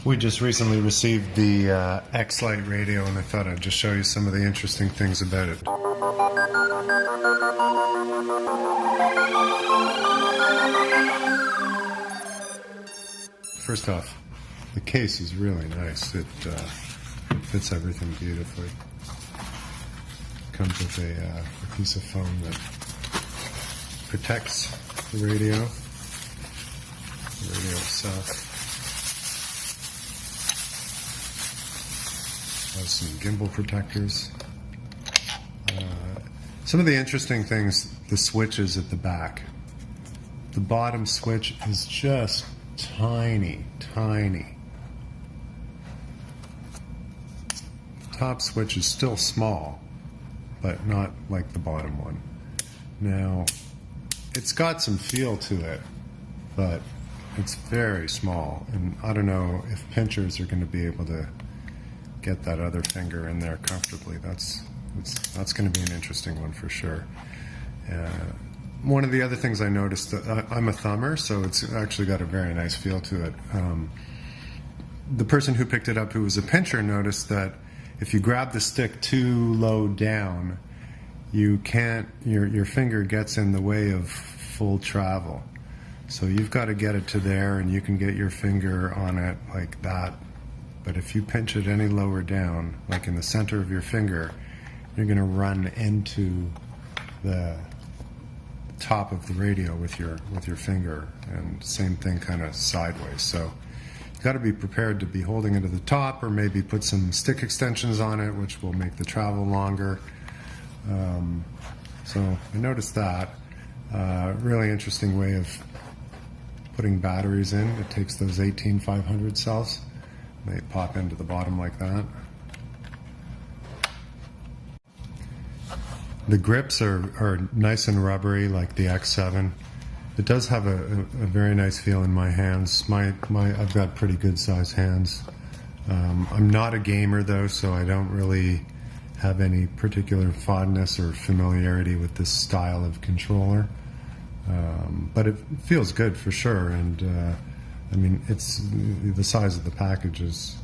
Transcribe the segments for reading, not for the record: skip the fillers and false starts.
We just recently received the X-Lite radio, and I thought I'd just show you some of the interesting things about it. First off, the case is really nice. It fits everything beautifully. Comes with a piece of foam that protects the radio itself. Has some gimbal protectors. Some of the interesting things, the switches at the back. The bottom switch is just tiny. The top switch is still small, but not like the bottom one. Now, it's got some feel to it, but it's very small, and I don't know if pinchers are going to be able to get that other finger in there comfortably. That's going to be an interesting one for sure. One of the other things I noticed, I'm a thumber, so it's actually got a very nice feel to it. The person who picked it up, who was a pincher, noticed that if you grab the stick too low down, you can't, your finger gets in the way of full travel. So you've got to get it to there, and you can get your finger on it like that. But if you pinch it any lower down, like in the center of your finger, you're going to run into the top of the radio with your finger, and same thing kind of sideways. So you've got to be prepared to be holding it at the top, or maybe put some stick extensions on it, which will make the travel longer. So I noticed that. Really interesting way of putting batteries in. It takes those 18500 cells. They pop into the bottom like that. The grips are nice and rubbery, like the X7. It does have a very nice feel in my hands. I've got pretty good sized hands. I'm not a gamer though, so I don't really have any particular fondness or familiarity with this style of controller. But it feels good for sure, and I mean, it's the size of the package is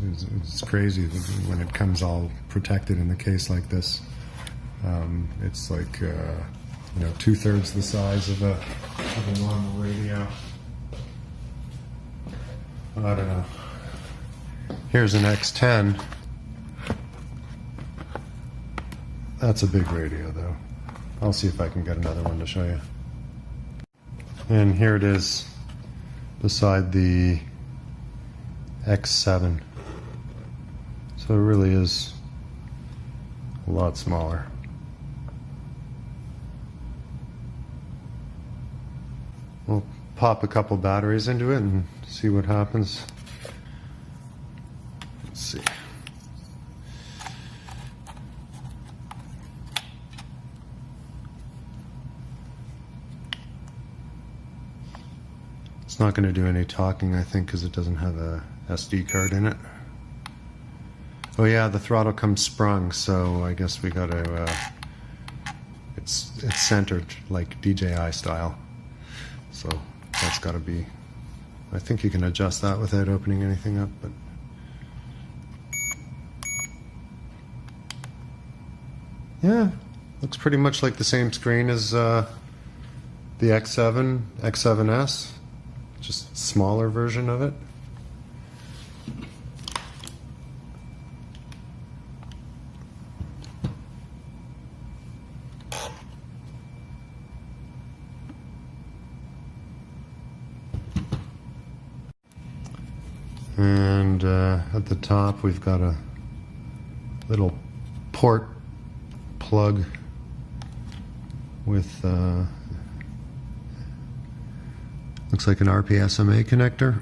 crazy when it comes all protected in the case like this. It's like 2/3 the size of a normal radio. I don't know. Here's an X10. That's a big radio, though. I'll see if I can get another one to show you. And here it is beside the X7. So it really is a lot smaller. We'll pop a couple batteries into it and see what happens. Let's see. It's not going to do any talking, I think, because it doesn't have a SD card in it. Oh yeah, the throttle comes sprung, so I guess we got to. It's centered like DJI style, so that's got to be. I think you can adjust that without opening anything up, but. Yeah, looks pretty much like the same screen as the X7, X7S. Just smaller version of it. And at the top we've got a little port plug with looks like an RPSMA connector.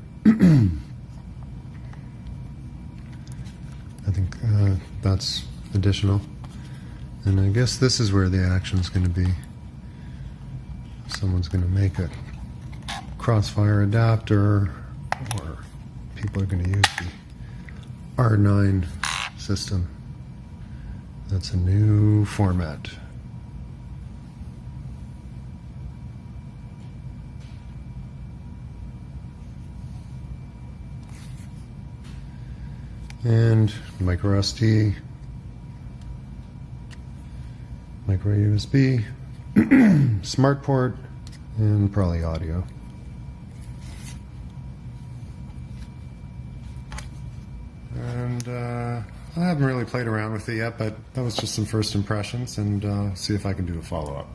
I think that's additional. And I guess this is where the action's going to be. Someone's going to make a crossfire adapter, or people are going to use the R9 system. That's a new format. and micro SD, micro USB, smart port, and probably audio. And I haven't really played around with it yet, but that was just some first impressions, and see if I can do a follow-up.